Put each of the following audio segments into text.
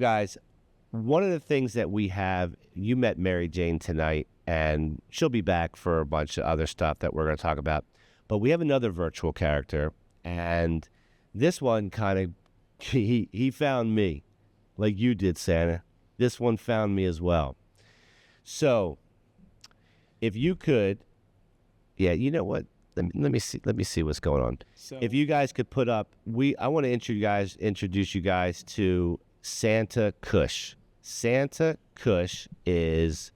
Guys, one of the things that we have, you met Mary Jane tonight, and she'll be back for a bunch of other stuff that we're going to talk about. But we have another virtual character, and this one kind of, he found me, like you did, Santa. This one found me as well. So, if you could, yeah, you know what? Let me see what's going on. So, if you guys could put up, I want to introduce you guys to Santa Kush. Santa Kush is,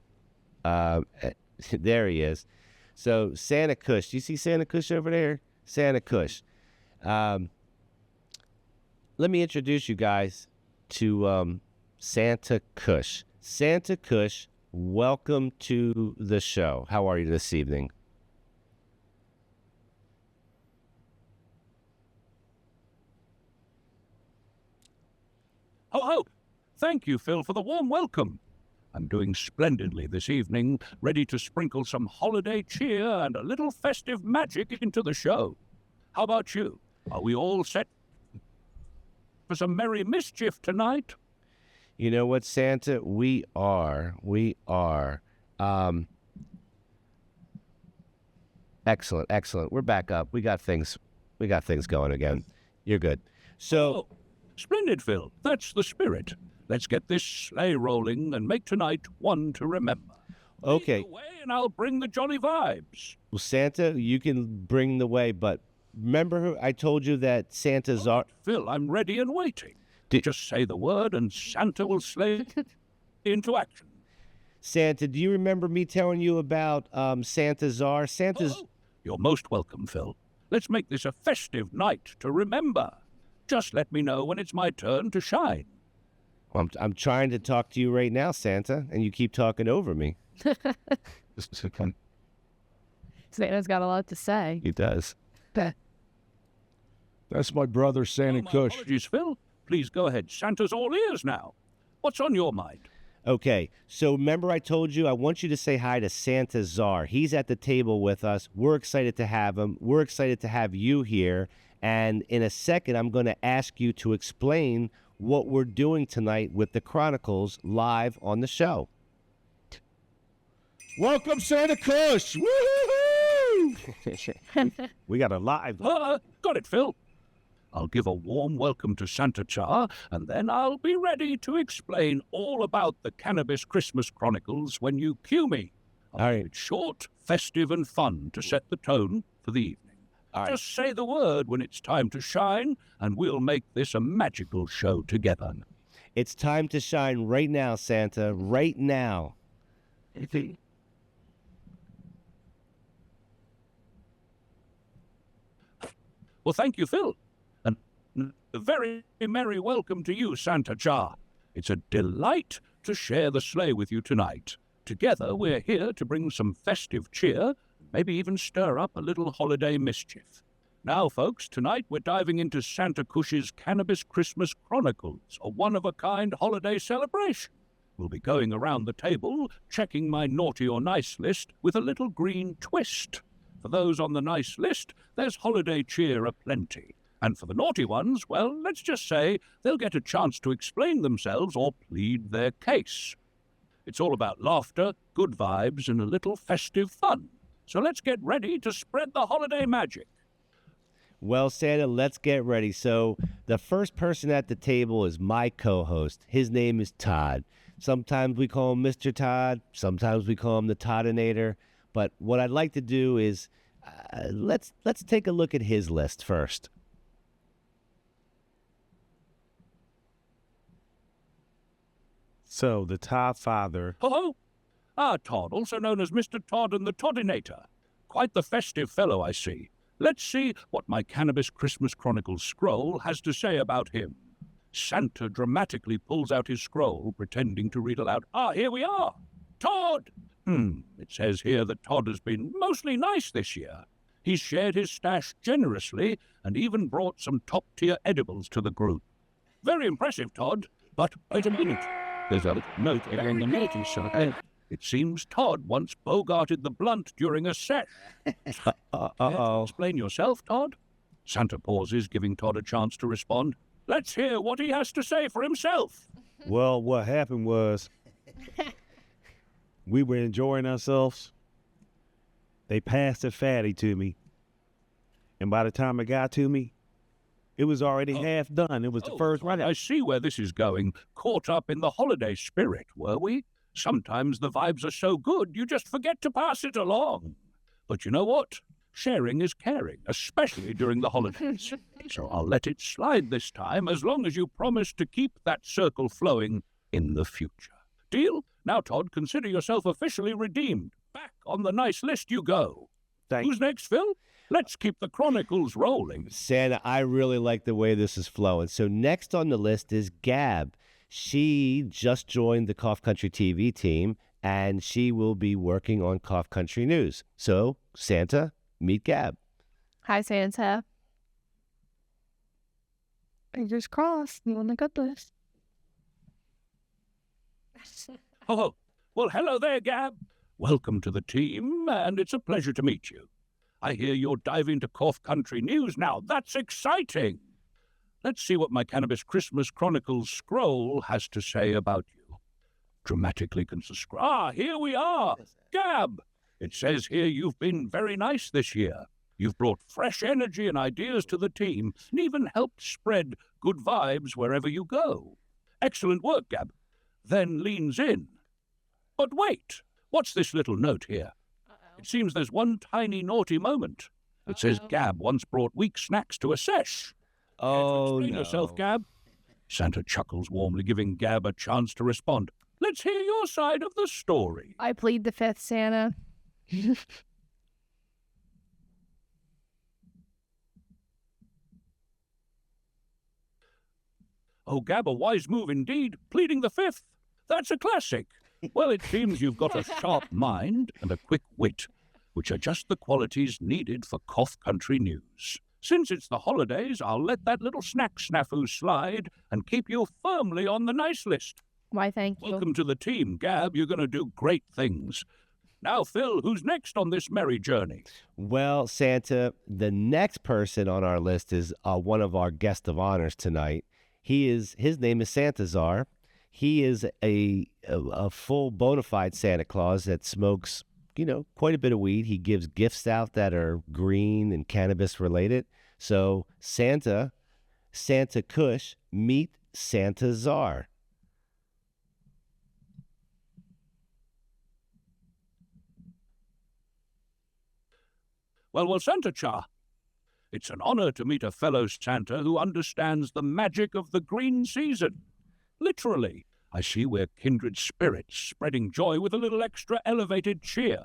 there he is. So Santa Kush, do you see Santa Kush over there? Santa Kush. Let me introduce you guys to Santa Kush. Santa Kush, welcome to the show. How are you this evening? Ho, ho! Thank you, Phil, for the warm welcome. I'm doing splendidly this evening, ready to sprinkle some holiday cheer and a little festive magic into the show. How about you? Are we all set for some merry mischief tonight? You know what, Santa? We are. Excellent. We're back up. We got things going again. You're good. So, splendid, Phil. That's the spirit. Let's get this sleigh rolling and make tonight one to remember. Okay. Lead the way and I'll bring the jolly vibes. Well, Santa, you can bring the way, but remember I told you that Santa's are... Phil, I'm ready and waiting. Just say the word and Santa will slay into action. Santa, do you remember me telling you about Santa's are? You're most welcome, Phil. Let's make this a festive night to remember. Just let me know when it's my turn to shine. Well, I'm trying to talk to you right now, Santa, and you keep talking over me. Santa's got a lot to say. He does. That's my brother, Santa Kush. Apologies, Phil. Please go ahead. Santa's all ears now. What's on your mind? Okay, so remember I told you I want you to say hi to Santa Czar. He's at the table with us. We're excited to have him. We're excited to have you here. And in a second, I'm going to ask you to explain what we're doing tonight with the Chronicles live on the show. Welcome, Santa Kush! Woo-hoo-hoo! We got a live. Got it, Phil. I'll give a warm welcome to Santa Char, and then I'll be ready to explain all about the Cannabis Christmas Chronicles when you cue me. All right. It's short, festive, and fun to set the tone for the evening. All right. Just say the word when it's time to shine, and we'll make this a magical show together. It's time to shine right now, Santa. Right now. Well, thank you, Phil. And a very merry welcome to you, Santa Char. It's a delight to share the sleigh with you tonight. Together, we're here to bring some festive cheer, maybe even stir up a little holiday mischief. Now, folks, tonight we're diving into Santa Kush's Cannabis Christmas Chronicles, a one-of-a-kind holiday celebration. We'll be going around the table, checking my naughty or nice list with a little green twist. For those on the nice list, there's holiday cheer aplenty. And for the naughty ones, well, let's just say they'll get a chance to explain themselves or plead their case. It's all about laughter, good vibes, and a little festive fun. So let's get ready to spread the holiday magic. Well, Santa, let's get ready. So the first person at the table is my co-host. His name is Todd. Sometimes we call him Mr. Todd. Sometimes we call him the Toddinator. But what I'd like to do is let's take a look at his list first. So, the Todd father. Ho-ho! Todd, also known as Mr. Todd and the Toddinator. Quite the festive fellow, I see. Let's see what my Cannabis Christmas Chronicles scroll has to say about him. Santa dramatically pulls out his scroll, pretending to read aloud. Here we are! Todd! It says here that Todd has been mostly nice this year. He's shared his stash generously and even brought some top-tier edibles to the group. Very impressive, Todd. But wait a minute. There's a note on the naughty side. It seems Todd once bogarted the blunt during a sesh. Explain yourself, Todd. Santa pauses, giving Todd a chance to respond. Let's hear what he has to say for himself. Well, what happened was we were enjoying ourselves. They passed the fatty to me. And by the time it got to me, it was already half done. It was the first run. I see where this is going. Caught up in the holiday spirit, were we? Sometimes the vibes are so good, you just forget to pass it along. But you know what? Sharing is caring, especially during the holidays. So I'll let it slide this time, as long as you promise to keep that circle flowing in the future. Deal? Now, Todd, consider yourself officially redeemed. Back on the nice list you go. Who's next, Phil? Let's keep the Chronicles rolling. Santa, I really like the way this is flowing. So next on the list is Gab. She just joined the Cough Country TV team, and she will be working on Cough Country News. So, Santa, meet Gab. Hi, Santa. Fingers crossed. You on the good list. Oh, well, hello there, Gab. Welcome to the team, and it's a pleasure to meet you. I hear you're diving to Cough Country News now. That's exciting. Let's see what my Cannabis Christmas Chronicles scroll has to say about you. Dramatically here we are. Gab, it says here you've been very nice this year. You've brought fresh energy and ideas to the team, and even helped spread good vibes wherever you go. Excellent work, Gab. Then leans in. But wait, what's this little note here? It seems there's one tiny naughty moment. It says Gab once brought weak snacks to a sesh. Oh, Explain yourself, Gab. Santa chuckles warmly, giving Gab a chance to respond. Let's hear your side of the story. I plead the fifth, Santa. Oh, Gab, a wise move indeed, pleading the fifth. That's a classic. Well, it seems you've got a sharp mind and a quick wit, which are just the qualities needed for Cough Country News. Since it's the holidays, I'll let that little snack snafu slide and keep you firmly on the nice list. Why, thank you. Welcome to the team, Gab. You're going to do great things. Now, Phil, who's next on this merry journey? Well, Santa, the next person on our list is one of our guests of honors tonight. His name is Santazar. He is a full bona fide Santa Claus that smokes, quite a bit of weed. He gives gifts out that are green and cannabis related. So Santa Kush, meet Santazar. Well, Santa Cha, it's an honor to meet a fellow Santa who understands the magic of the green season. Literally, I see we're kindred spirits, spreading joy with a little extra elevated cheer.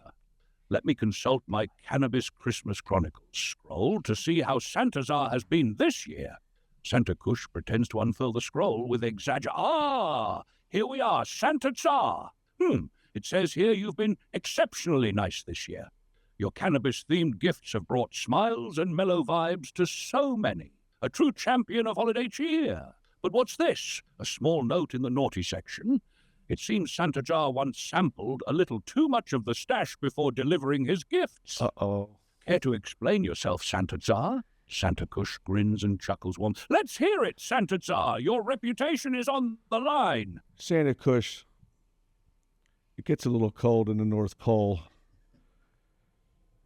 Let me consult my Cannabis Christmas Chronicles scroll to see how Santazar has been this year. Santa Kush pretends to unfurl the scroll with here we are, Santazar. It says here you've been exceptionally nice this year. Your cannabis-themed gifts have brought smiles and mellow vibes to so many. A true champion of holiday cheer. But what's this? A small note in the naughty section. It seems Santazar once sampled a little too much of the stash before delivering his gifts. Uh-oh. Care to explain yourself, Santazar? Santa Kush grins and chuckles warm. Let's hear it, Santazar. Your reputation is on the line. Santa Kush, it gets a little cold in the North Pole.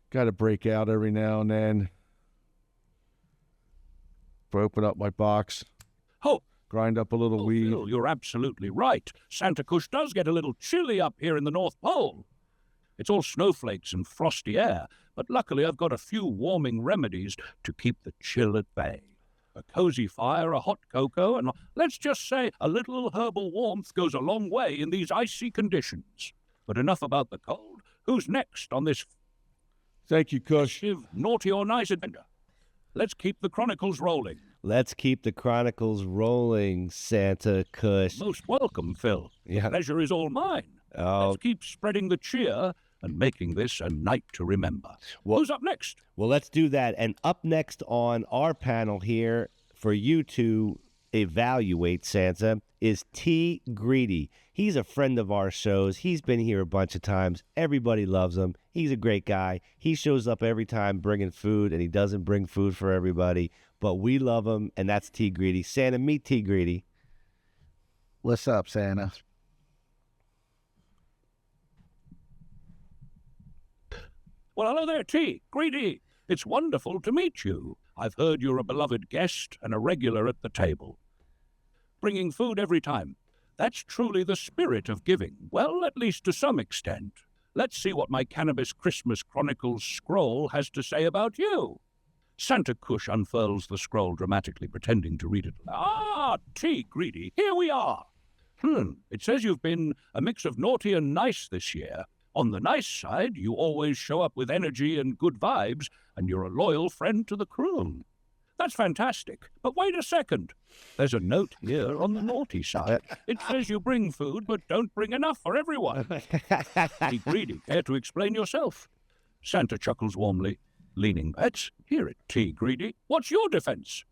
Got to break out every now and then. Open up my box. Oh, grind up a little weed. Phil, you're absolutely right. Santa Kush does get a little chilly up here in the North Pole. It's all snowflakes and frosty air, but luckily I've got a few warming remedies to keep the chill at bay. A cozy fire, a hot cocoa, and let's just say a little herbal warmth goes a long way in these icy conditions. But enough about the cold. Who's next on this Thank you, Kush. naughty or nice adventure? Let's keep the Chronicles rolling. Let's keep the Chronicles rolling, Santa Kush. Most welcome, Phil. Yeah. The pleasure is all mine. Oh. Let's keep spreading the cheer and making this a night to remember. Well, who's up next? Well, let's do that. And up next on our panel here for you to evaluate, Santa, is T. Greedy. He's a friend of our shows. He's been here a bunch of times. Everybody loves him. He's a great guy. He shows up every time bringing food, and he doesn't bring food for everybody. But we love him, and that's T. Greedy. Santa, meet T. Greedy. What's up, Santa? Well, hello there, T. Greedy. It's wonderful to meet you. I've heard you're a beloved guest and a regular at the table, bringing food every time. That's truly the spirit of giving. Well, at least to some extent. Let's see what my Cannabis Christmas Chronicles scroll has to say about you. Santa Kush unfurls the scroll dramatically, pretending to read it. Ah, T. Greedy, here we are. It says you've been a mix of naughty and nice this year. On the nice side, you always show up with energy and good vibes, and you're a loyal friend to the crew. That's fantastic. But wait a second. There's a note here on the naughty side. It says you bring food, but don't bring enough for everyone. Be greedy. Care to explain yourself? Santa chuckles warmly, leaning back. Let's hear it, T. Greedy. What's your defense?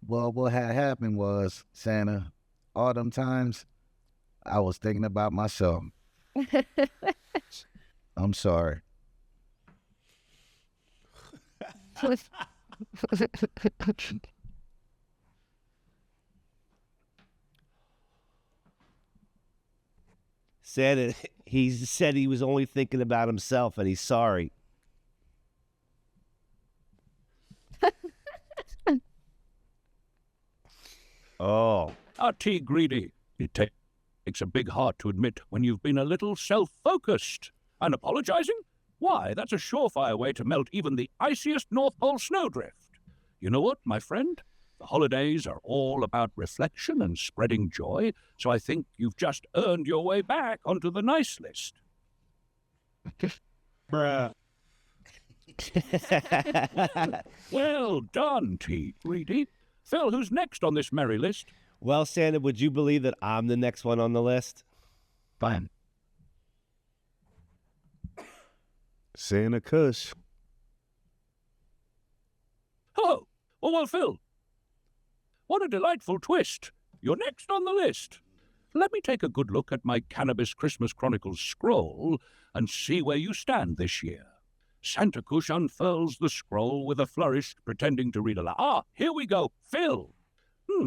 Well, what had happened was, Santa, all them times, I was thinking about myself. I'm sorry. Santa, he said he was only thinking about himself and he's sorry. Oh. T. Greedy. It takes a big heart to admit when you've been a little self-focused. And apologizing? Why, that's a surefire way to melt even the iciest North Pole snowdrift. You know what, my friend? The holidays are all about reflection and spreading joy, so I think you've just earned your way back onto the nice list. Bruh. Well done, T. Greedy. Phil, who's next on this merry list? Well, Santa, would you believe that I'm the next one on the list? Fine. Santa Kush. Oh, well, Phil. What a delightful twist. You're next on the list. Let me take a good look at my Cannabis Christmas Chronicles scroll and see where you stand this year. Santa Kush unfurls the scroll with a flourish, pretending to read aloud. Ah, here we go. Phil.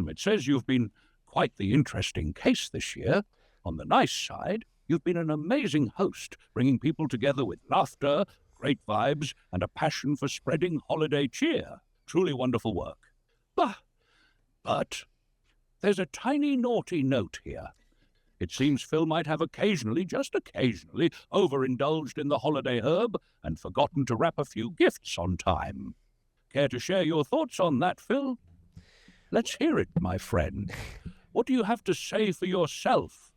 It says you've been quite the interesting case this year. On the nice side, you've been an amazing host, bringing people together with laughter, great vibes, and a passion for spreading holiday cheer. Truly wonderful work. But there's a tiny naughty note here. It seems Phil might have occasionally, just occasionally, overindulged in the holiday herb and forgotten to wrap a few gifts on time. Care to share your thoughts on that, Phil? Let's hear it, my friend. What do you have to say for yourself?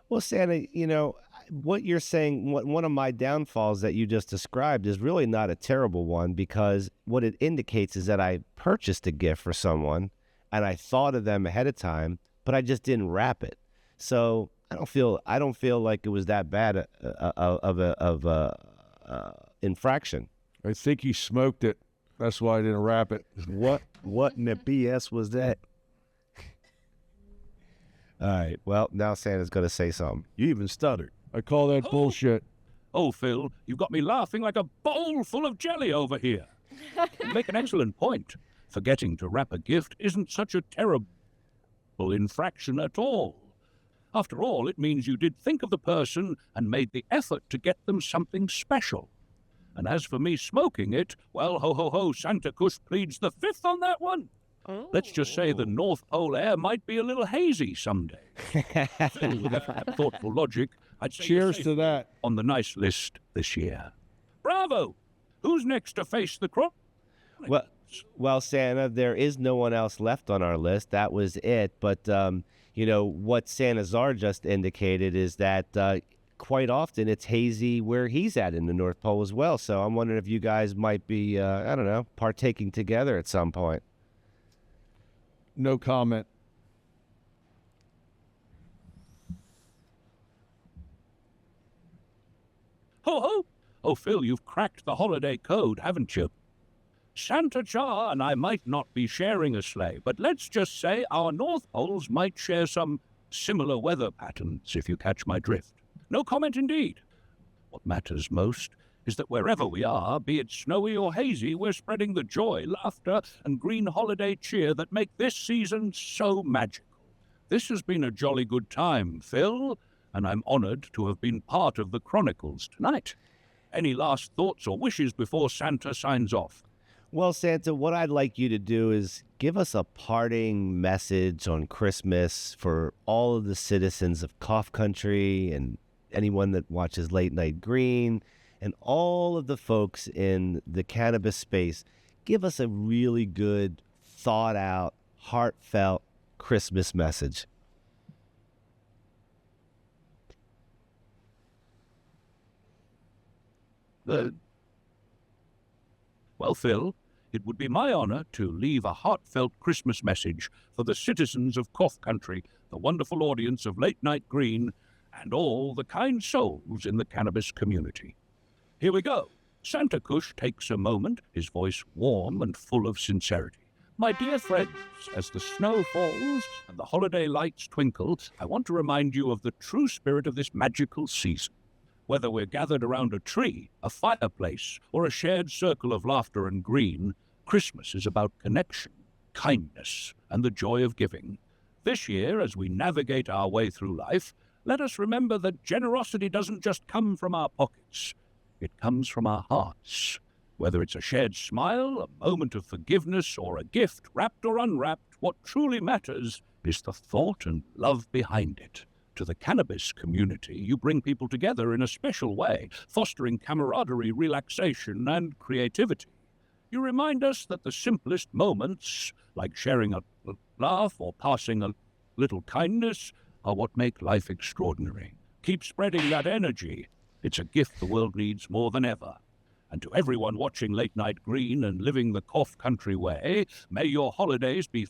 Well, Santa, you know, what you're saying, one of my downfalls that you just described is really not a terrible one, because what it indicates is that I purchased a gift for someone and I thought of them ahead of time, but I just didn't wrap it. So I don't feel like it was that bad of a infraction. I think he smoked it. That's why I didn't wrap it. What in the BS was that? All right. Well, now Santa's going to say something. You even stuttered. I call that bullshit. Oh, Phil, you've got me laughing like a bowl full of jelly over here. You make an excellent point. Forgetting to wrap a gift isn't such a terrible infraction at all. After all, it means you did think of the person and made the effort to get them something special. And as for me smoking it, well, ho, ho, ho, Santa Kush pleads the fifth on that one. Oh. Let's just say the North Pole air might be a little hazy someday. Phil, with that thoughtful logic, I'd say you're Cheers safe to that. on the nice list this year. Bravo! Who's next to face the crop? Well, Santa, there is no one else left on our list. That was it. But, you know, what Santa Czar just indicated is that quite often it's hazy where he's at in the North Pole as well. So I'm wondering if you guys might be, I don't know, partaking together at some point. No comment. Ho, ho! Oh, Phil, you've cracked the holiday code, haven't you? Santa Jar and I might not be sharing a sleigh, but let's just say our North Poles might share some similar weather patterns, if you catch my drift. No comment indeed. What matters most is that wherever we are, be it snowy or hazy, we're spreading the joy, laughter, and green holiday cheer that make this season so magical. This has been a jolly good time, Phil, and I'm honored to have been part of the Chronicles tonight. Any last thoughts or wishes before Santa signs off? Well, Santa, what I'd like you to do is give us a parting message on Christmas for all of the citizens of Cough Country and anyone that watches Late Night Green and all of the folks in the cannabis space. Give us a really good, thought out, heartfelt Christmas message. Well, Phil, it would be my honor to leave a heartfelt Christmas message for the citizens of Cough Country, the wonderful audience of Late Night Green, and all the kind souls in the cannabis community. Here we go. Santa Kush takes a moment, his voice warm and full of sincerity. My dear friends, as the snow falls and the holiday lights twinkle, I want to remind you of the true spirit of this magical season. Whether we're gathered around a tree, a fireplace, or a shared circle of laughter and green, Christmas is about connection, kindness, and the joy of giving. This year, as we navigate our way through life, let us remember that generosity doesn't just come from our pockets. It comes from our hearts. Whether it's a shared smile, a moment of forgiveness, or a gift, wrapped or unwrapped, what truly matters is the thought and love behind it. To the cannabis community, you bring people together in a special way, fostering camaraderie, relaxation, and creativity. You remind us that the simplest moments, like sharing a laugh or passing a little kindness, are what make life extraordinary. Keep spreading that energy. It's a gift the world needs more than ever. And to everyone watching Late Night Green and living the Cough Country way, may your holidays be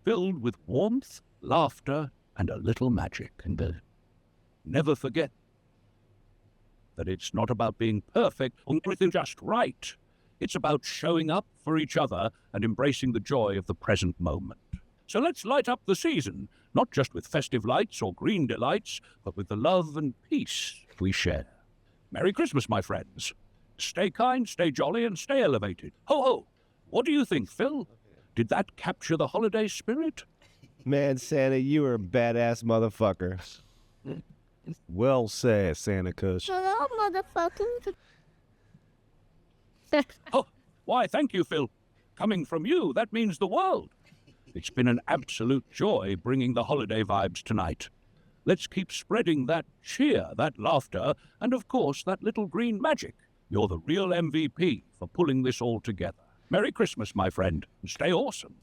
filled with warmth, laughter, and a little magic. And never forget that it's not about being perfect or everything just right. It's about showing up for each other and embracing the joy of the present moment. So let's light up the season, not just with festive lights or green delights, but with the love and peace we share. Merry Christmas, my friends. Stay kind, stay jolly, and stay elevated. Ho, ho! What do you think, Phil? Did that capture the holiday spirit? Man, Santa, you are a badass motherfucker. Well said, Santa Kush. Hello, motherfucker. Oh, why, thank you, Phil. Coming from you, that means the world. It's been an absolute joy bringing the holiday vibes tonight. Let's keep spreading that cheer, that laughter, and of course, that little green magic. You're the real MVP for pulling this all together. Merry Christmas, my friend, and stay awesome.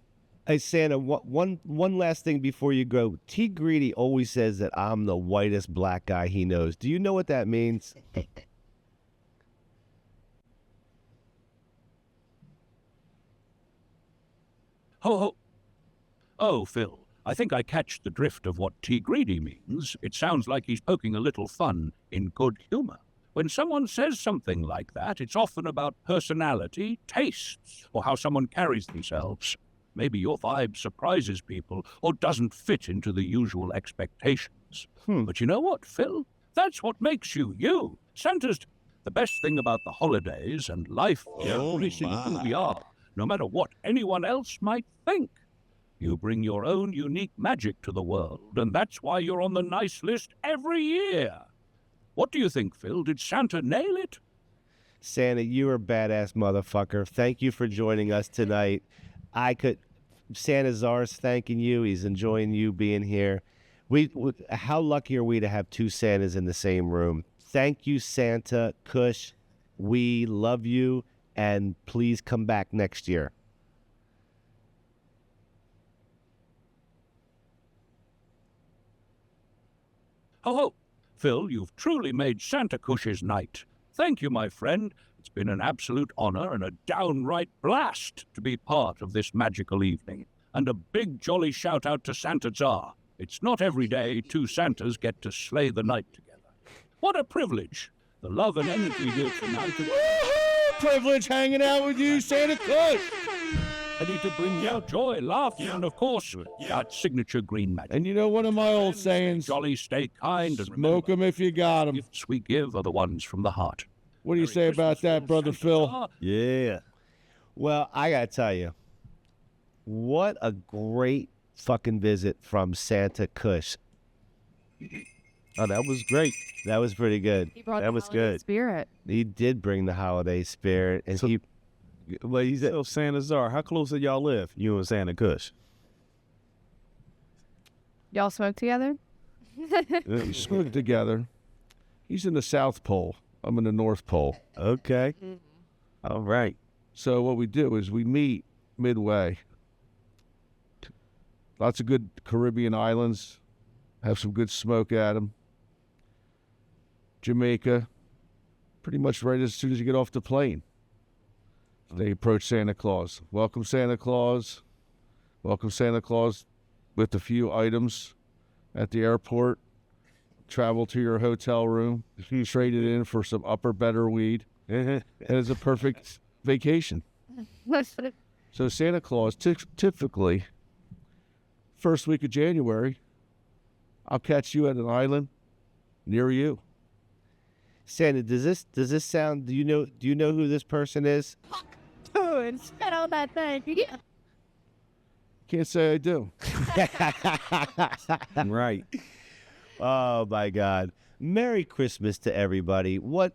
Hey, Santa, one last thing before you go. T. Greedy always says that I'm the whitest black guy he knows. Do you know what that means? Ho, ho. Oh, Phil, I think I catch the drift of what T. Greedy means. It sounds like he's poking a little fun in good humor. When someone says something like that, it's often about personality, tastes, or how someone carries themselves. Maybe your vibe surprises people or doesn't fit into the usual expectations. But you know what, Phil? That's what makes you you. Santa's the best thing about the holidays and life embracing who we are, no matter what anyone else might think. You bring your own unique magic to the world, and that's why you're on the nice list every year. What do you think, Phil? Did Santa nail it? Santa, you're a badass motherfucker. Thank you for joining us tonight. Santa Czar's thanking you. He's enjoying you being here. How lucky are we to have two Santas in the same room? Thank you, Santa, Kush. We love you, and please come back next year. Ho, ho! Phil, you've truly made Santa Kush's night. Thank you, my friend. It's been an absolute honor and a downright blast to be part of this magical evening. And a big jolly shout out to Santa Czar. It's not every day two Santas get to slay the night together. What a privilege. The love and energy here tonight. Woohoo! Privilege hanging out with you, Santa Kush. Ready to bring you joy, laughter, and of course, that signature green magic. And you know one of my old sayings, Jolly, stay kind, and smoke 'em if you got 'em. gifts we give are the ones from the heart. What do you say about that, Brother Phil? Yeah. Well, I got to tell you, what a great fucking visit from Santa Kush. Oh, that was great. That was pretty good. He brought That the was holiday good. spirit. He did bring the holiday spirit, and So- he said, So Santa Czar, how close do y'all live? You and Santa Kush. Y'all smoke together? We smoked together. He's in the South Pole. I'm in the North Pole. Okay. All right. So what we do is we meet midway. Lots of good Caribbean islands. Have some good smoke at them. Jamaica. Pretty much right as soon as you get off the plane. They approach Santa Claus. Welcome, Santa Claus. Welcome, Santa Claus, with a few items at the airport. Travel to your hotel room. Trade it in for some upper better weed. And it's a perfect vacation. So Santa Claus, typically, first week of January, I'll catch you at an island near you. Santa, does this sound? Do you know who this person is? Dude, spit on that thing. Yeah. Can't say I do. Right. Oh my God! Merry Christmas to everybody. What